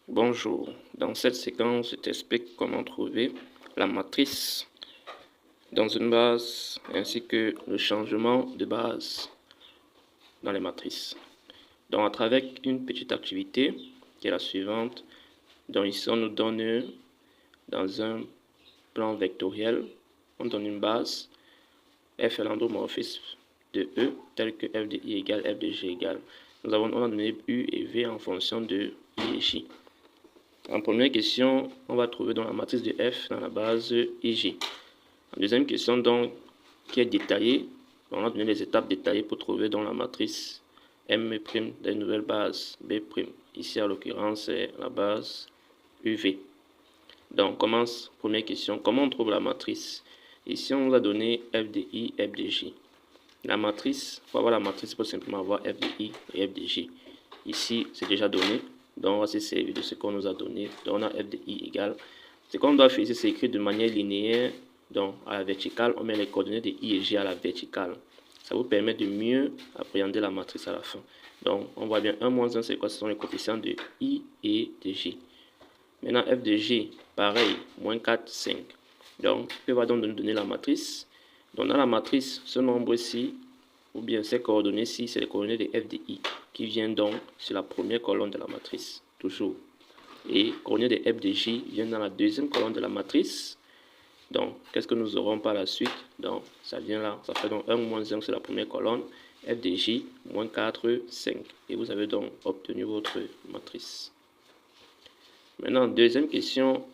Bonjour, dans cette séquence, je t'explique comment trouver la matrice dans une base ainsi que le changement de base dans les matrices. Donc, à travers une petite activité qui est la suivante. Donc, ici, on nous donne dans un plan vectoriel, on donne une base f est l'endomorphisme de E tel que f de I égale f de G égale. On a donné U et V en fonction de I et J. En première question, on va trouver dans la matrice de F dans la base IJ. En deuxième question, donc, qui est détaillée, on a donné les étapes détaillées pour trouver dans la matrice M' des nouvelles bases B'. Ici, en l'occurrence, c'est la base UV. Donc, on commence. Première question, comment on trouve la matrice? Ici, on nous a donné F de I, F de J. La matrice, pour avoir la matrice, il faut simplement avoir F de I et F de J. Ici, c'est déjà donné. Donc, on va se servir de ce qu'on nous a donné. Donc, on a f de i égale. Ce qu'on doit faire ici, c'est écrire de manière linéaire. Donc, à la verticale, on met les coordonnées de i et j à la verticale. Ça vous permet de mieux appréhender la matrice à la fin. Donc, on voit bien 1 moins 1, c'est quoi? Ce sont les coefficients de i et de j. Maintenant, f de j, pareil, moins 4, 5. Donc, que va donc nous donner la matrice? Donc, dans la matrice, ce nombre-ci, ou bien ces coordonnées-ci, c'est les coordonnées de f de i, qui viennent donc sur la première colonne de la matrice, toujours. Et coordonnées de f de j viennent dans la deuxième colonne de la matrice. Donc, qu'est-ce que nous aurons par la suite? Donc, ça vient là, ça fait donc 1 moins 1 sur la première colonne, f de j, moins 4, 5. Et vous avez donc obtenu votre matrice. Maintenant, deuxième question,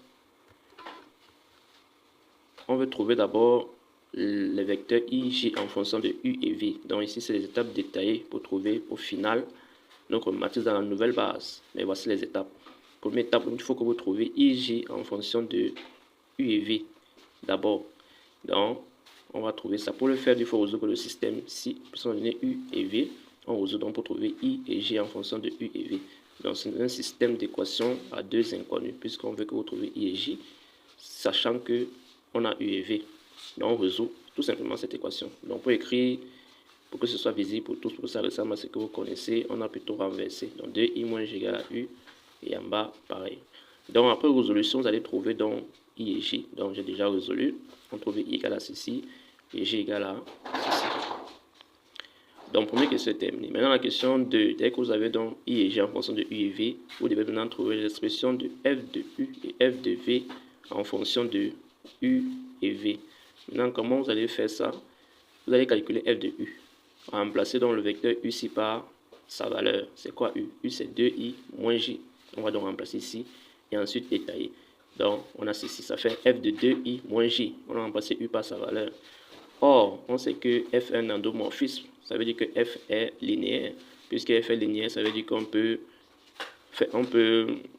on veut trouver d'abord les vecteurs i, j en fonction de u et v. Donc ici, c'est les étapes détaillées pour trouver au final notre matrice dans la nouvelle base. Mais voici les étapes. Première étape, il faut que vous trouviez i, j en fonction de u et v. D'abord, donc, on va trouver ça. Pour le faire, il faut résoudre le système. Si on donne u et v, on résout donc pour trouver i et j en fonction de u et v. Donc, c'est un système d'équations à deux inconnus, puisqu'on veut que vous trouviez i et j, sachant que on a u et v. Donc, on résout tout simplement cette équation. Donc, pour écrire, pour que ce soit visible pour tous, pour que ça ressemble à ce que vous connaissez, on a plutôt renversé. Donc, 2i moins j égale à u, et en bas, pareil. Donc, après résolution, vous allez trouver donc i et j. Donc, j'ai déjà résolu. On trouve i égale à ceci, et j égale à ceci. Donc, première question est terminée. Maintenant, la question 2. Dès que vous avez donc i et j en fonction de u et v, vous devez maintenant trouver l'expression de f de u et f de v en fonction de u et v. Maintenant, comment vous allez faire ça? Vous allez calculer f de u. Remplacer donc le vecteur u ici par sa valeur. C'est quoi u? U, c'est 2i moins j. On va donc remplacer ici et ensuite détailler. Donc, on a ceci, ça fait f de 2i moins j. On a remplacé u par sa valeur. Or, on sait que f est un endomorphisme. Ça veut dire que f est linéaire. Puisque f est linéaire, ça veut dire qu'on peut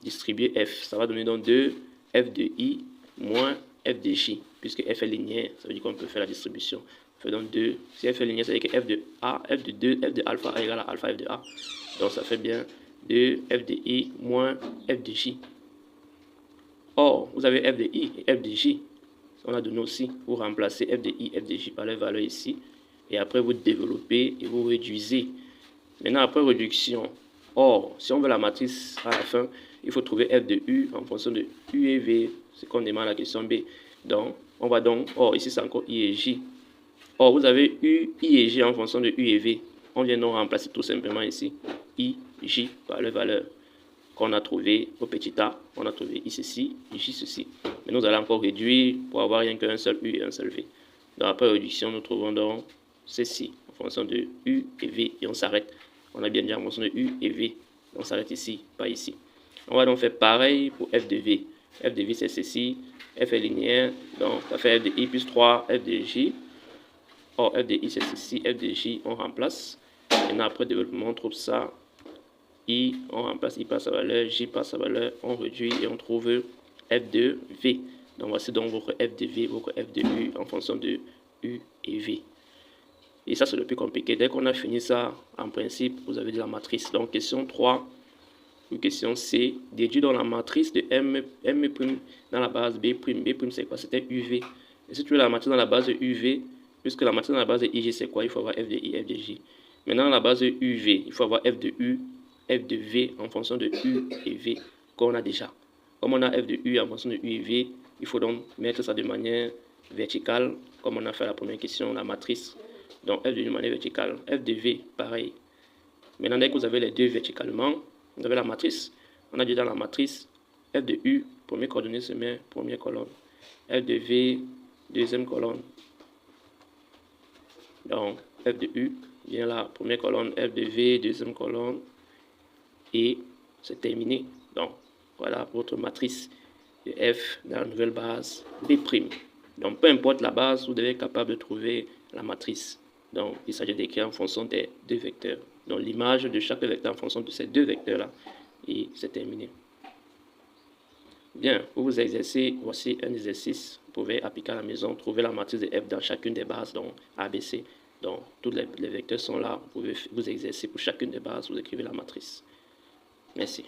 distribuer f. Ça va donner donc 2 f de i moins f de j. Puisque f est linéaire, ça veut dire qu'on peut faire la distribution. Fait donc 2. Si f est linéaire, ça veut dire que f de a, f de 2, f de alpha a égale à alpha f de a. Donc ça fait bien 2 f de i moins f de j. Or, vous avez f de i et f de j. On a donné aussi, vous remplacez f de i, f de j par les valeurs ici. Et après, vous développez et vous réduisez. Maintenant, après réduction, or, si on veut la matrice à la fin, il faut trouver f de u en fonction de u et v, ce qu'on demande à la question B. Donc, on va donc, or, ici c'est encore i et j. Or, vous avez u, i et j en fonction de u et v. On vient donc remplacer tout simplement ici i, j par les valeurs qu'on a trouvé au petit a. On a trouvé i ceci, j ceci. Mais nous allons encore réduire pour avoir rien qu'un seul u et un seul v. Donc, après réduction, nous trouvons donc ceci en fonction de u et v et on s'arrête. On a bien dit en fonction de u et v. On s'arrête ici, pas ici. On va donc faire pareil pour f de v. F de v c'est ceci. F est linéaire. Donc ça fait f de i plus 3 f de j. Or f de i c'est ceci. F de j on remplace. Maintenant après développement on trouve ça. I on remplace i par sa valeur. J par sa valeur. On réduit et on trouve f de v. Donc voici donc votre f de v, votre f de u en fonction de u et v. Et ça, c'est le plus compliqué. Dès qu'on a fini ça, en principe, vous avez de la matrice. Donc, question 3 ou question C. Déduit dans la matrice de M' dans la base B'. B', c'est quoi? C'était UV. Et si tu veux la matrice dans la base de UV, puisque la matrice dans la base de IJ, c'est quoi? Il faut avoir F de I, F de J. Maintenant, dans la base de UV, il faut avoir F de U, F de V en fonction de U et V. qu'on a déjà. Comme on a f de u en fonction de u et v, il faut donc mettre ça de manière verticale, comme on a fait la première question, la matrice. Donc f de u de manière verticale, f de v, pareil. Maintenant, dès que vous avez les deux verticalement, vous avez la matrice. On a dit dans la matrice, f de u, première coordonnée se met première colonne. F de v, deuxième colonne. Donc, f de u vient là, première colonne, f de v, deuxième colonne. Et c'est terminé. Donc, voilà votre matrice de f dans la nouvelle base B'. Donc, peu importe la base, vous devez être capable de trouver la matrice. Donc, il s'agit d'écrire en fonction des deux vecteurs. Donc, l'image de chaque vecteur en fonction de ces deux vecteurs-là. Et c'est terminé. Bien, pour vous exercer, voici un exercice. Vous pouvez appliquer à la maison, trouver la matrice de f dans chacune des bases, donc ABC. Donc, tous les vecteurs sont là. Vous pouvez vous exercer pour chacune des bases, vous écrivez la matrice. Merci.